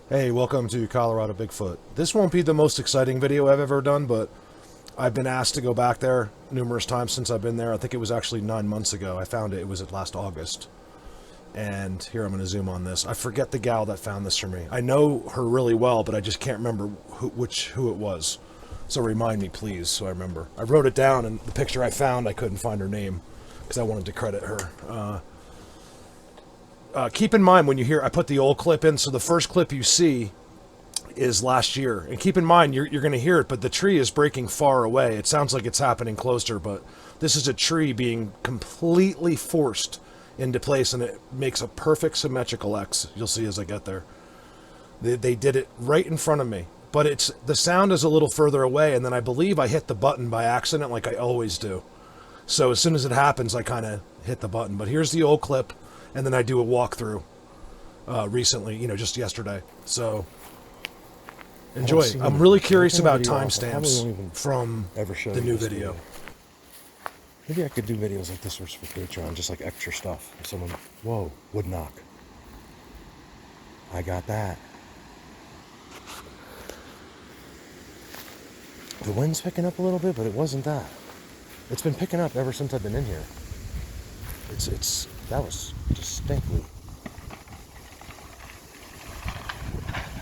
Hey, welcome to Colorado Bigfoot. This won't be the most exciting video I've ever done, but I've been asked to go back there numerous times since I've been there. I think it was actually 9 months ago. I found it. It was last August. And here, I'm going to zoom on this. I forget the gal that found this for me. I know her really well, but I just can't remember who it was. So remind me, please, so I remember. I wrote it down, and the picture I found, I couldn't find her name because I wanted to credit her. Keep in mind when you hear, I put the old clip in, so the first clip you see is last year. And keep in mind, you're going to hear it, but the tree is breaking far away. It sounds like it's happening closer, but this is a tree being completely forced into place, and it makes a perfect symmetrical X. You'll see as I get there. They did it right in front of me, but the sound is a little further away, and then I believe I hit the button by accident like I always do. So as soon as it happens, I kind of hit the button. But here's the old clip, and then I do a walkthrough recently, just yesterday. So enjoy. I'm really curious about timestamps from the new video. Maybe I could do videos like this for Patreon, just like extra stuff. If someone, whoa, wood knock. I got that. The wind's picking up a little bit, but it wasn't that. It's been picking up ever since I've been in here. That was distinctly.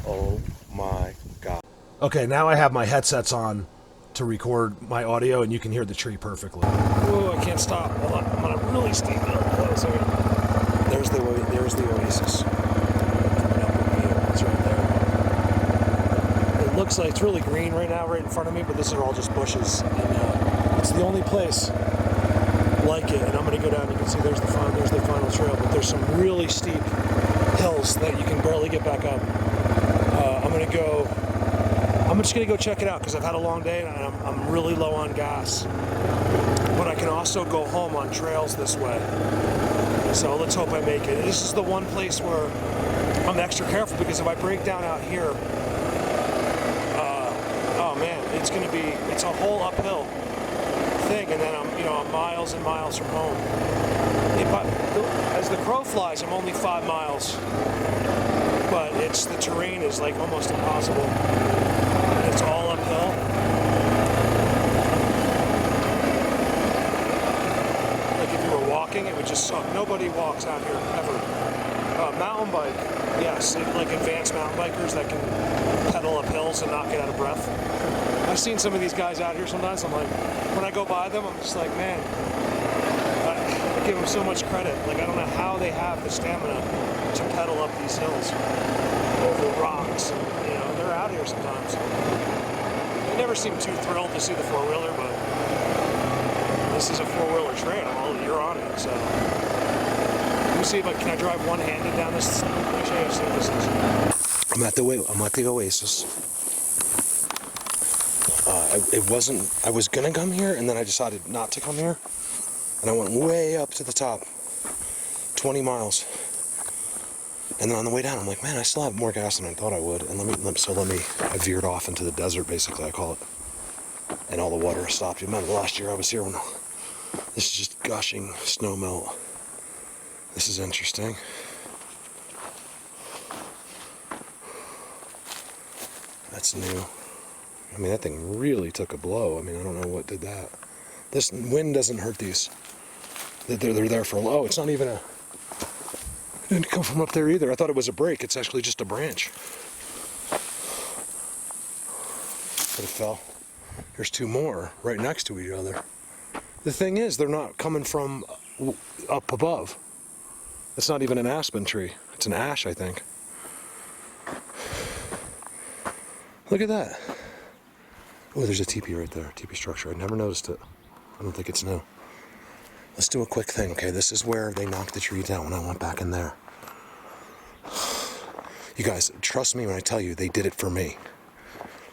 Oh my God. Okay, now I have my headsets on to record my audio, and you can hear the tree perfectly. Whoa, I can't stop. Hold on, I'm on a really steep hill. Hold on a second. There's the Oasis. It's right there. It looks like it's really green right now, right in front of me, but this are all just bushes. And it's the only place like it. And I'm going to go down. You can see there's the final trail, but there's some really steep hills that you can barely get back up. I'm just gonna go check it out because I've had a long day and I'm really low on gas. But I can also go home on trails this way. So let's hope I make it. This is the one place where I'm extra careful because if I break down out here, oh man, it's a whole uphill thing, and then I'm miles and miles from home. As the crow flies, I'm only 5 miles. But the terrain is like almost impossible. And it's all uphill. Like if you were walking, it would just suck. Nobody walks out here ever. Mountain bike, yes, like advanced mountain bikers that can pedal up hills and not get out of breath. I've seen some of these guys out here sometimes. I'm like, when I go by them, I'm just like, man, I give them so much credit. Like I don't know how they have the stamina to pedal up these hills over rocks, and they're out here sometimes. They never seem too thrilled to see the four-wheeler, but this is a four-wheeler trail. You're on it, so let me see if can I drive one-handed down this. Actually, I'll see what this is. I'm at the Oasis. I was gonna come here, and then I decided not to come here, and I went way up to the top, 20 miles. And then on the way down, I'm like, man, I still have more gas than I thought I would. And I veered off into the desert, basically, I call it. And all the water stopped. You remember last year I was here when this is just gushing snow melt. This is interesting. That's new. I mean, that thing really took a blow. I mean, I don't know what did that. This wind doesn't hurt these. They're there for low. It's not even it didn't come from up there either. I thought it was a break. It's actually just a branch. But it fell. There's two more right next to each other. The thing is, they're not coming from up above. It's not even an aspen tree. It's an ash, I think. Look at that. Oh, there's a teepee right there. Teepee structure. I never noticed it. I don't think it's new. Let's do a quick thing, okay? This is where they knocked the tree down when I went back in there. You guys, trust me when I tell you, they did it for me.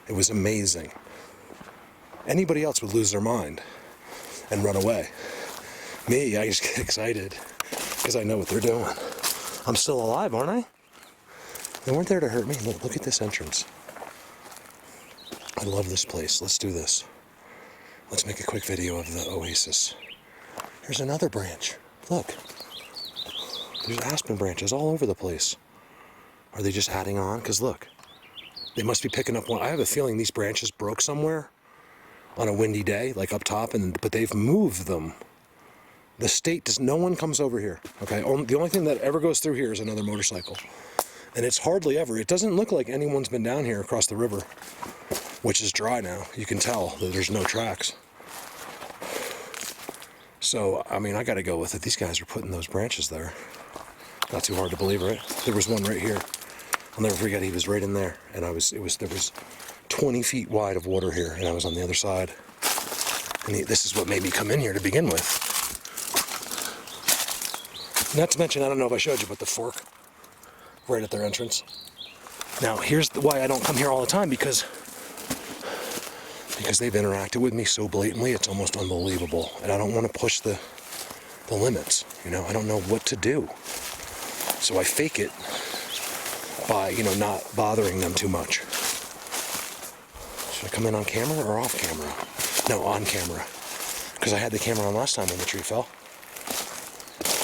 It was amazing. Anybody else would lose their mind and run away. Me, I just get excited because I know what they're doing. I'm still alive, aren't I? They weren't there to hurt me. Look at this entrance. I love this place. Let's do this. Let's make a quick video of the Oasis. Here's another branch. Look. There's aspen branches all over the place. Are they just adding on? Because look, they must be picking up one. I have a feeling these branches broke somewhere on a windy day, like up top, but they've moved them. The state does, no one comes over here, okay? The only thing that ever goes through here is another motorcycle. And it's hardly ever, it doesn't look like anyone's been down here across the river, which is dry now. You can tell that there's no tracks. So, I mean, I gotta go with it. These guys are putting those branches there. Not too hard to believe, right? There was one right here. I'll never forget, he was right in there. And there was 20 feet wide of water here, and I was on the other side. And this is what made me come in here to begin with. Not to mention, I don't know if I showed you, but the fork right at their entrance. Now, here's why I don't come here all the time, because they've interacted with me so blatantly, it's almost unbelievable. And I don't want to push the limits, you know? I don't know what to do. So I fake it by, you know, not bothering them too much. Should I come in on camera or off camera? No, on camera. Because I had the camera on last time when the tree fell.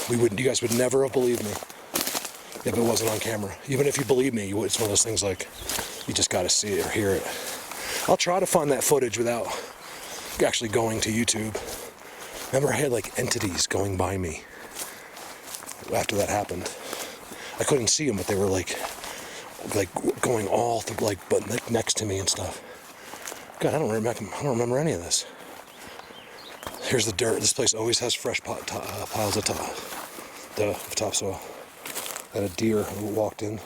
You guys would never have believed me if it wasn't on camera. Even if you believe me, it's one of those things like, you just gotta see it or hear it. I'll try to find that footage without actually going to YouTube. Remember, I had like entities going by me after that happened. I couldn't see them, but they were like going all through, like next to me and stuff. God, I don't remember any of this. Here's the dirt. This place always has fresh piles of topsoil. Had a deer who walked in.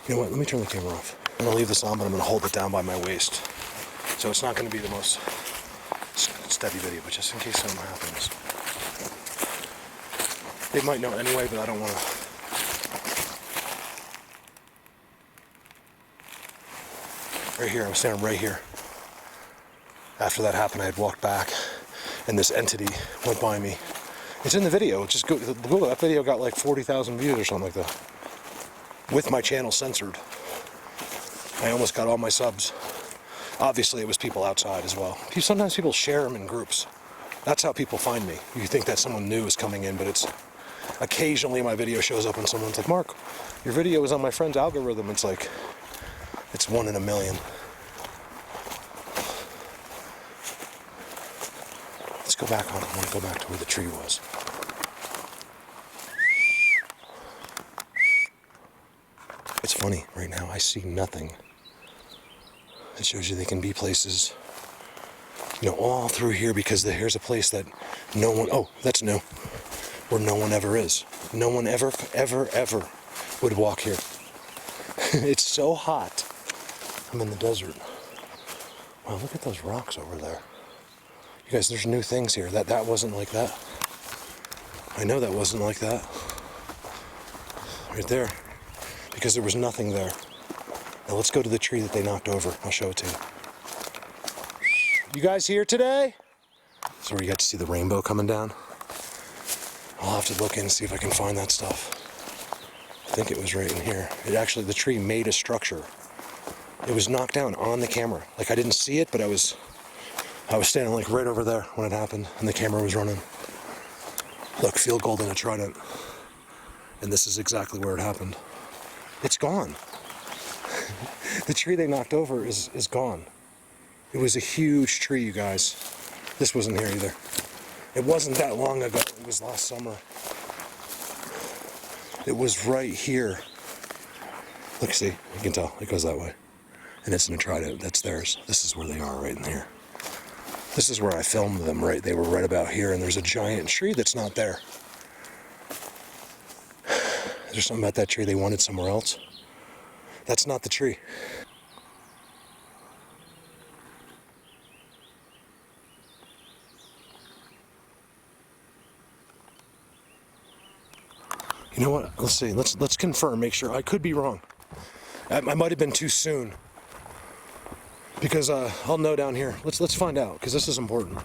You know what? Let me turn the camera off. I'm gonna leave this on, but I'm gonna hold it down by my waist. So it's not gonna be the most steady video, but just in case something happens. They might know anyway, but I don't wanna. Right here, I was standing right here. After that happened, I had walked back, and this entity went by me. It's in the video. Just Google that video. Got like 40,000 views or something like that. With my channel censored, I almost got all my subs. Obviously, it was people outside as well. Sometimes people share them in groups. That's how people find me. You think that someone new is coming in, but it's occasionally my video shows up and someone's like, "Mark, your video is on my friend's algorithm." It's like, it's 1 in a million. Let's go back on. I want to go back to where the tree was. It's funny, right now I see nothing. It shows you they can be places, you know, all through here, because here's a place that no one, oh, that's new, where no one ever is. No one ever would walk here. It's so hot. I'm in the desert. Wow, look at those rocks over there. You guys, there's new things here. That wasn't like that. I know that wasn't like that. Right there. Because there was nothing there. Now let's go to the tree that they knocked over. I'll show it to you. You guys here today? So where you got to see the rainbow coming down. I'll have to look in and see if I can find that stuff. I think it was right in here. The tree made a structure. It was knocked down on the camera. Like, I didn't see it, but I was standing like right over there when it happened, and the camera was running. Look, field goal in a trident. And this is exactly where it happened. It's gone. The tree they knocked over is gone. It was a huge tree, you guys. This wasn't here either. It wasn't that long ago. It was last summer. It was right here. Look, see, you can tell. It goes that way. And it's in a trident. That's theirs. This is where they are, right in here. This is where I filmed them, right? They were right about here, and there's a giant tree that's not there. There's something about that tree they wanted somewhere else. That's not the tree. You know what? Let's see. Let's confirm. Make sure. I could be wrong. I might have been too soon. Because I'll know down here. Let's find out, because this is important.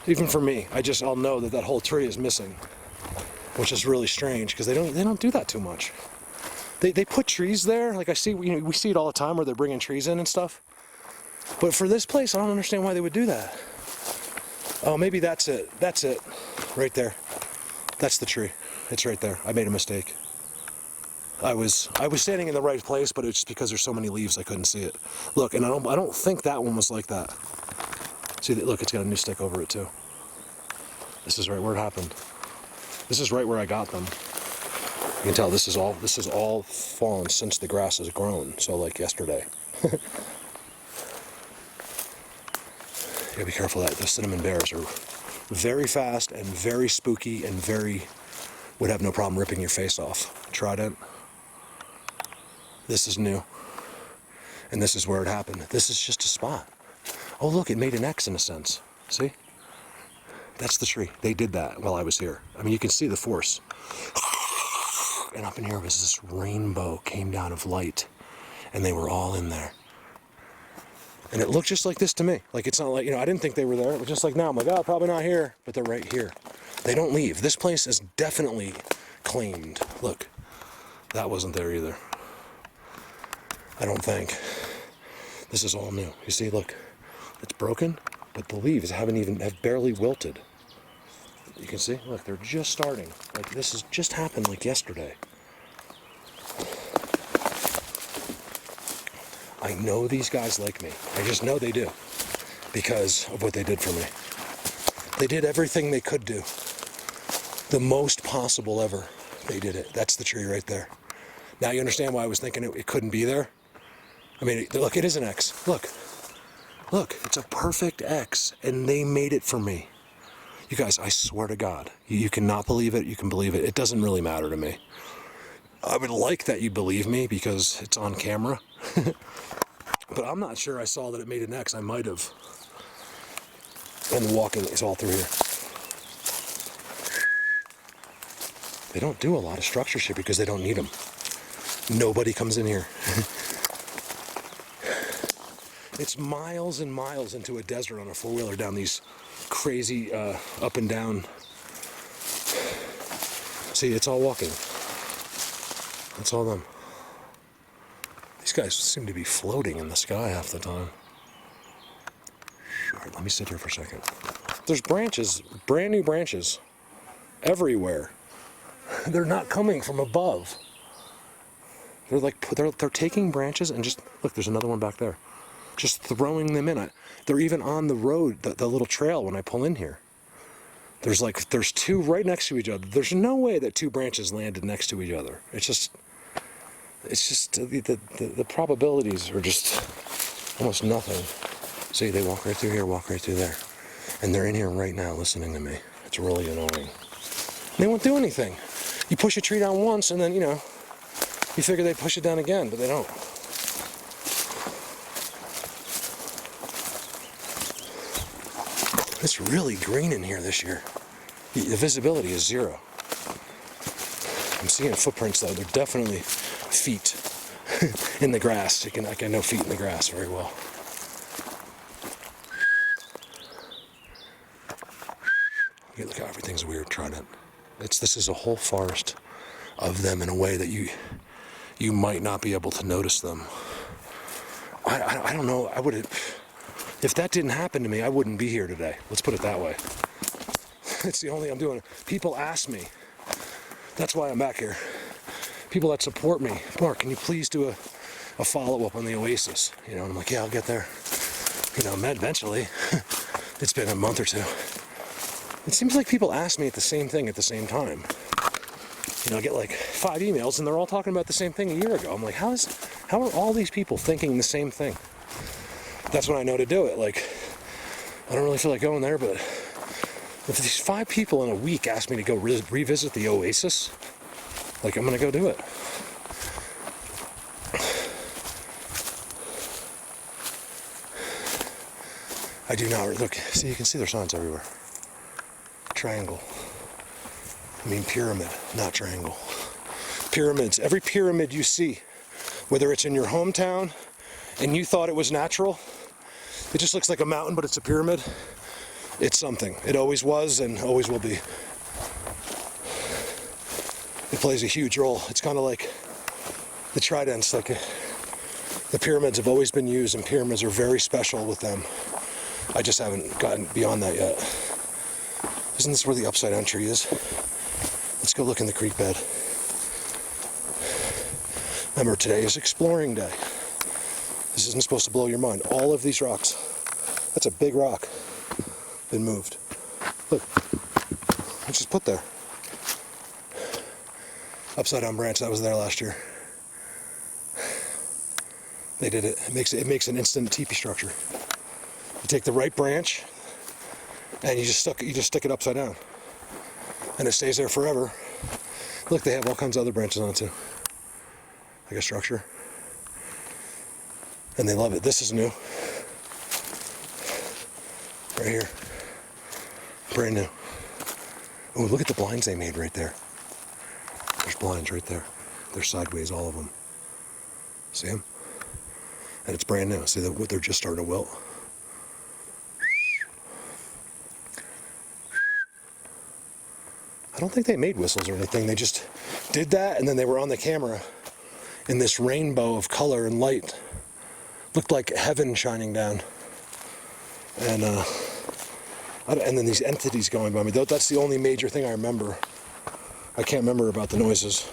Even for me, I'll know that whole tree is missing, which is really strange, because they don't do that too much. They put trees there, like I see, we see it all the time where they're bringing trees in and stuff. But for this place, I don't understand why they would do that. Oh, maybe that's it. That's it, right there. That's the tree. It's right there. I made a mistake. I was standing in the right place, but it's just because there's so many leaves I couldn't see it. Look, and I don't think that one was like that. See, look, it's got a new stick over it too. This is right where it happened. This is right where I got them. You can tell this is all fallen since the grass has grown. So like yesterday. You gotta be careful that the cinnamon bears are very fast and very spooky and would have no problem ripping your face off. Trident. This is new. And this is where it happened. This is just a spot. Oh look, it made an X in a sense. See? That's the tree. They did that while I was here. I mean, you can see the force. And up in here was this rainbow came down of light. And they were all in there. And it looked just like this to me. Like, it's not like, I didn't think they were there. It was just like now. I'm like, oh, probably not here. But they're right here. They don't leave. This place is definitely claimed. Look, that wasn't there either. I don't think. This is all new. You see, look, it's broken, but the leaves have barely wilted. You can see, look, they're just starting. Like, this has just happened like yesterday. I know these guys like me. I just know they do because of what they did for me. They did everything they could do. The most possible ever. They did it. That's the tree right there. Now you understand why I was thinking it couldn't be there? I mean, look, it is an X. Look. Look, it's a perfect X, and they made it for me. You guys, I swear to God, you cannot believe it, you can believe it. It doesn't really matter to me. I would like that you believe me because it's on camera. But I'm not sure I saw that it made an X. I might have. And the walking is all through here. They don't do a lot of structure shit because they don't need them. Nobody comes in here. It's miles and miles into a desert on a four-wheeler down these crazy up and down. See, it's all walking. It's all them. These guys seem to be floating in the sky half the time. All right, let me sit here for a second. There's branches, brand new branches, everywhere. They're not coming from above. They're like, they're taking branches and just, look, there's another one back there. Just throwing them in. They're even on the road, the little trail when I pull in here. There's two right next to each other. There's no way that two branches landed next to each other. It's just the probabilities are just almost nothing. See, they walk right through here, walk right through there. And they're in here right now listening to me. It's really annoying. They won't do anything. You push a tree down once and then, you figure they push it down again, but they don't. It's really green in here this year. The visibility is 0. I'm seeing footprints though. They're definitely feet in the grass. I can know feet in the grass very well. Okay, look how everything's weird. Trident. This is a whole forest of them in a way that you might not be able to notice them. I don't know. I would have. If that didn't happen to me, I wouldn't be here today. Let's put it that way. It's the only thing I'm doing. People ask me. That's why I'm back here. People that support me. Mark, can you please do a follow-up on the Oasis? And I'm like, yeah, I'll get there. Eventually. It's been a month or two. It seems like people ask me the same thing at the same time. I get like 5 emails and they're all talking about the same thing a year ago. I'm like, how are all these people thinking the same thing? That's when I know to do it. Like, I don't really feel like going there, but if these 5 people in a week ask me to go revisit the Oasis, like, I'm gonna go do it. I do not look. See, you can see their signs everywhere. Triangle. I mean pyramid, not triangle. Pyramids. Every pyramid you see, whether it's in your hometown and you thought it was natural, it just looks like a mountain, but it's a pyramid. It's something. It always was and always will be. It plays a huge role. It's kind of like the tridents. Like the pyramids have always been used, and pyramids are very special with them. I just haven't gotten beyond that yet. Isn't this where the upside down tree is? Let's go look in the creek bed. Remember, today is exploring day. This isn't supposed to blow your mind. All of these rocks, that's a big rock, been moved. Look, it's just put there. Upside down branch that was there last year. They did it. It makes an instant teepee structure. You take the right branch and you just stick it upside down, and it stays there forever. Look, they have all kinds of other branches on it too, like a structure, and they love it. This is new, right here, brand new. Oh, look at the blinds they made right there. There's blinds right there. They're sideways, all of them. See them? And it's brand new. See that they're just starting to wilt. I don't think they made whistles or anything. They just did that, and then they were on the camera in this rainbow of color and light. Looked like heaven shining down. And then these entities going by me. That's the only major thing I remember. I can't remember about the noises.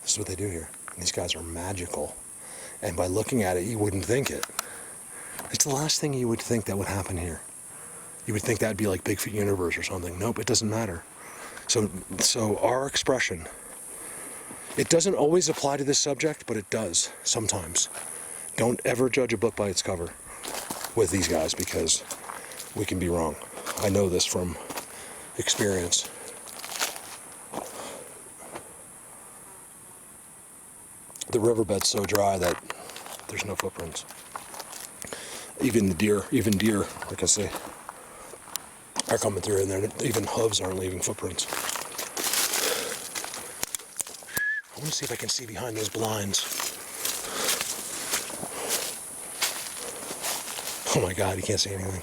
This is what they do here. And these guys are magical. And by looking at it, you wouldn't think it. It's the last thing you would think that would happen here. You would think that'd be like Bigfoot Universe or something. Nope, it doesn't matter. So our expression, it doesn't always apply to this subject, but it does sometimes. Don't ever judge a book by its cover with these guys, because we can be wrong. I know this from experience. The riverbed's so dry that there's no footprints. Even deer, like I say, are coming through, and even hooves aren't leaving footprints. I want to see if I can see behind those blinds. Oh my God, you can't see anything.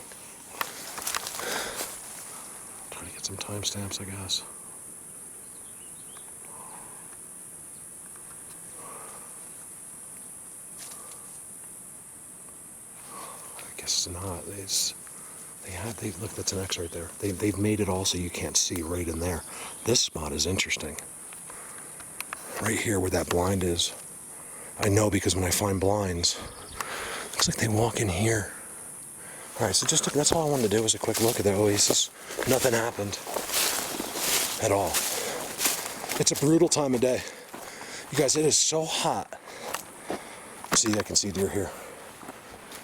Trying to get some timestamps, I guess. I guess it's not. Look, that's an X right there. They've made it all so you can't see right in there. This spot is interesting. Right here where that blind is. I know because when I find blinds, looks like they walk in here. Alright, so that's all I wanted to do was a quick look at the Oasis. Nothing happened at all. It's a brutal time of day. You guys, it is so hot. See, I can see deer here.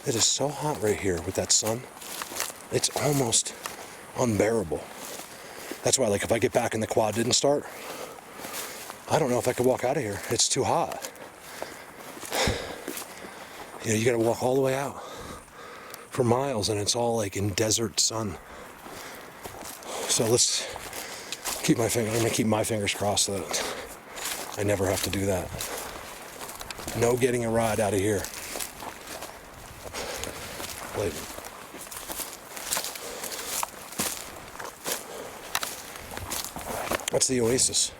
It is so hot right here with that sun. It's almost unbearable. That's why, like, if I get back and the quad didn't start, I don't know if I could walk out of here. It's too hot. You know, you gotta walk all the way out for miles, and it's all like in desert sun. So let's keep I'm gonna keep my fingers crossed that I never have to do that. No getting a ride out of here. Wait. That's the Oasis.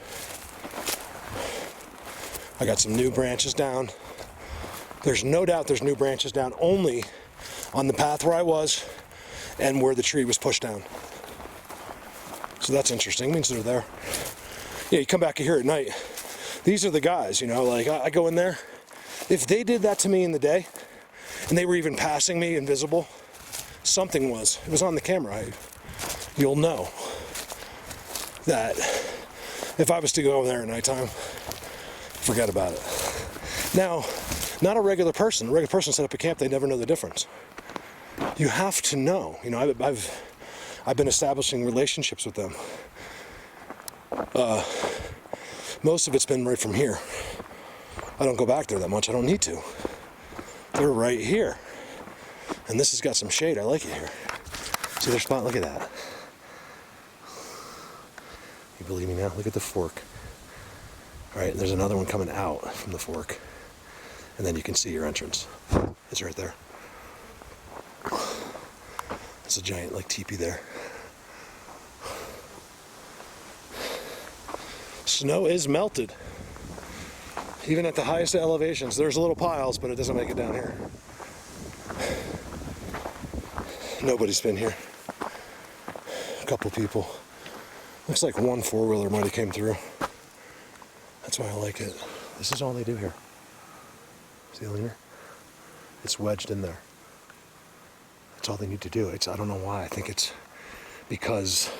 I got some new branches down. There's no doubt there's new branches down only on the path where I was and where the tree was pushed down. So that's interesting. It means they're there. Yeah, you come back here at night. These are the guys, you know, like I go in there. If they did that to me in the day, and they were even passing me invisible, something was. It was on the camera. You'll know that if I was to go over there at nighttime, forget about it. Now, not a regular person. A regular person set up a camp, they never know the difference. You have to know. You know, I've been establishing relationships with them. Most of it's been right from here. I don't go back there that much. I don't need to. They're right here. And this has got some shade. I like it here. See their spot? Look at that. You believe me now? Look at the fork. All right, there's another one coming out from the fork. And then you can see your entrance. It's right there. It's a giant like teepee there. Snow is melted. Even at the highest elevations. There's little piles, but it doesn't make it down here. Nobody's been here. A couple people. Looks like one four-wheeler might have came through. That's why I like it. This is all they do here. See the leaner? It's wedged in there. That's all they need to do. I don't know why. I think it's because,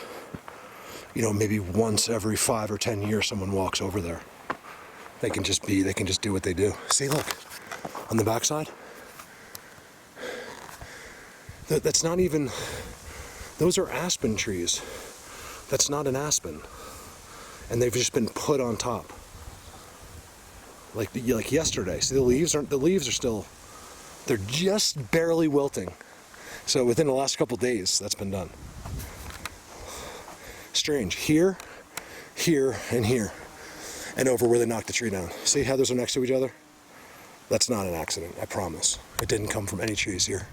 you know, maybe once every 5 or 10 years someone walks over there. They can just do what they do. See, look, on the backside. That's not even, those are aspen trees. That's not an aspen. And they've just been put on top. Like yesterday. See, the leaves are still, they're just barely wilting. So within the last couple days, that's been done. Strange. Here, here, and here. And over where they knocked the tree down. See how those are next to each other? That's not an accident, I promise. It didn't come from any trees here.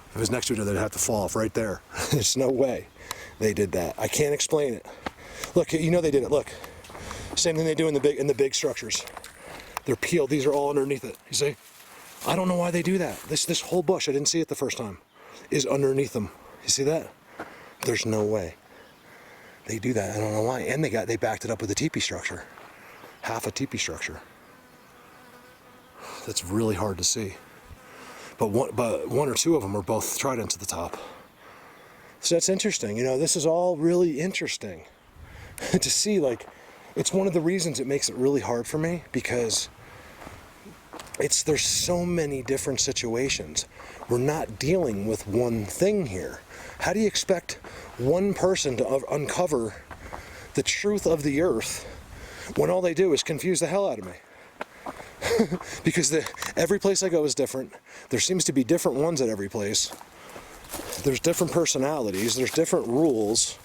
If it was next to each other, they'd have to fall off right there. There's no way they did that. I can't explain it. Look, you know they did it. Look, same thing they do in the big structures. They're peeled. These are all underneath it. You see? I don't know why they do that. This whole bush, I didn't see it the first time, is underneath them. You see that? There's no way they do that. I don't know why. And they backed it up with a teepee structure, half a teepee structure. That's really hard to see. But one or two of them are both tridents at the top. So that's interesting. You know, this is all really interesting to see. Like, it's one of the reasons it makes it really hard for me, because there's so many different situations. We're not dealing with one thing here. How do you expect one person to uncover the truth of the earth when all they do is confuse the hell out of me? Because every place I go is different. There seems to be different ones at every place. There's different personalities. There's different rules.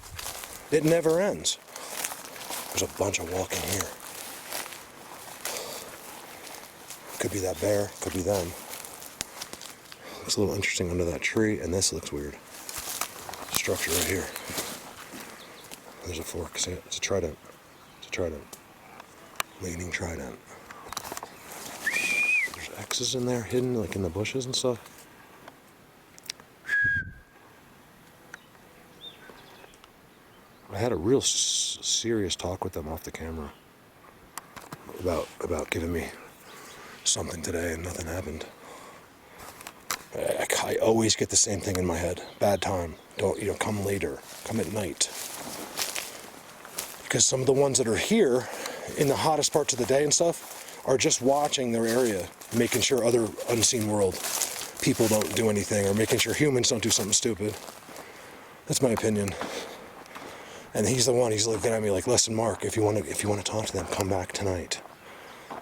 It never ends. There's a bunch of walking here. Could be that bear. Could be them. Looks a little interesting under that tree, and this looks weird. Structure right here. There's a fork. See it? It's a trident. It's a trident. Leaning trident. X's in there, hidden like in the bushes and stuff. I had a real serious talk with them off the camera about giving me something today, and nothing happened. I always get the same thing in my head. Bad time. Don't come later. Come at night. Because some of the ones that are here in the hottest parts of the day and stuff are just watching their area, making sure other unseen world people don't do anything, or making sure humans don't do something stupid. That's my opinion. And he's looking at me like, listen, Mark, if you want to talk to them, come back tonight.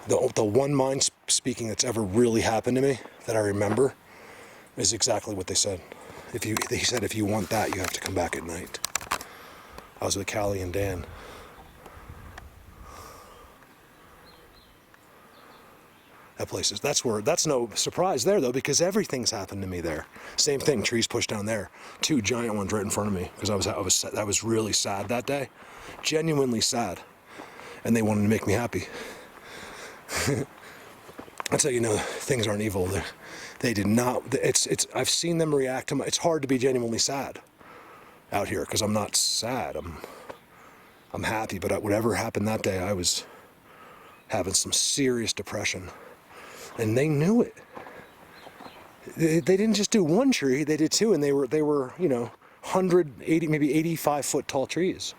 The one mind speaking that's ever really happened to me that I remember is exactly what they said. They said, if you want that, you have to come back at night. I was with Callie and Dan. That's no surprise there, though, because everything's happened to me there. Same thing, trees pushed down there. 2 giant ones right in front of me, because I was really sad that day. Genuinely sad. And they wanted to make me happy. That's how you know things aren't evil. They did not, I've seen them react to it's hard to be genuinely sad out here, because I'm not sad. I'm happy, but whatever happened that day, I was having some serious depression. And they knew it. They didn't just do one tree, they did 2, and they were 180, maybe 85 foot tall trees.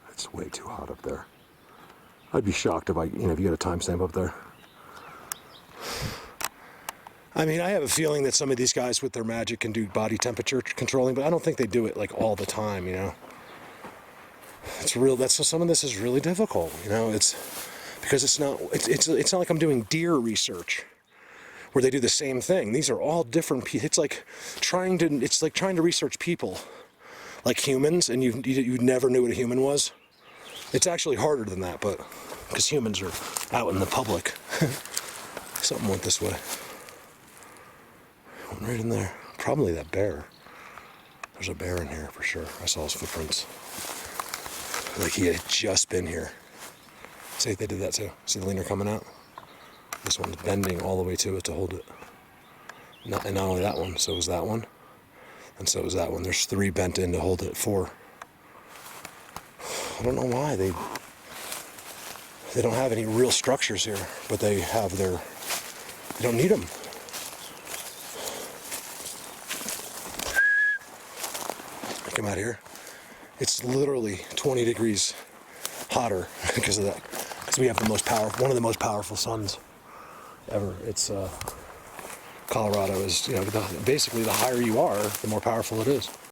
It's way too hot up there. I'd be shocked if if you got a timestamp up there. I mean, I have a feeling that some of these guys with their magic can do body temperature controlling, but I don't think they do it like all the time, It's real. Some of this is really difficult, It's because it's not like I'm doing deer research where they do the same thing. These are all different. It's like trying to research people, like humans, and you never knew what a human was. It's actually harder than that, but because humans are out in the public. Something went this way. Went right in there. Probably that bear. There's a bear in here for sure. I saw his footprints. Like he had just been here. See, they did that too. See the leaner coming out? This one's bending all the way to it to hold it. And not only that one, so is that one. And so is that one. There's 3 bent in to hold it. 4. I don't know why they don't have any real structures here, but they have they don't need them. Come out here. It's literally 20 degrees hotter because of that. Because we have one of the most powerful suns ever. It's Colorado is, basically the higher you are, the more powerful it is.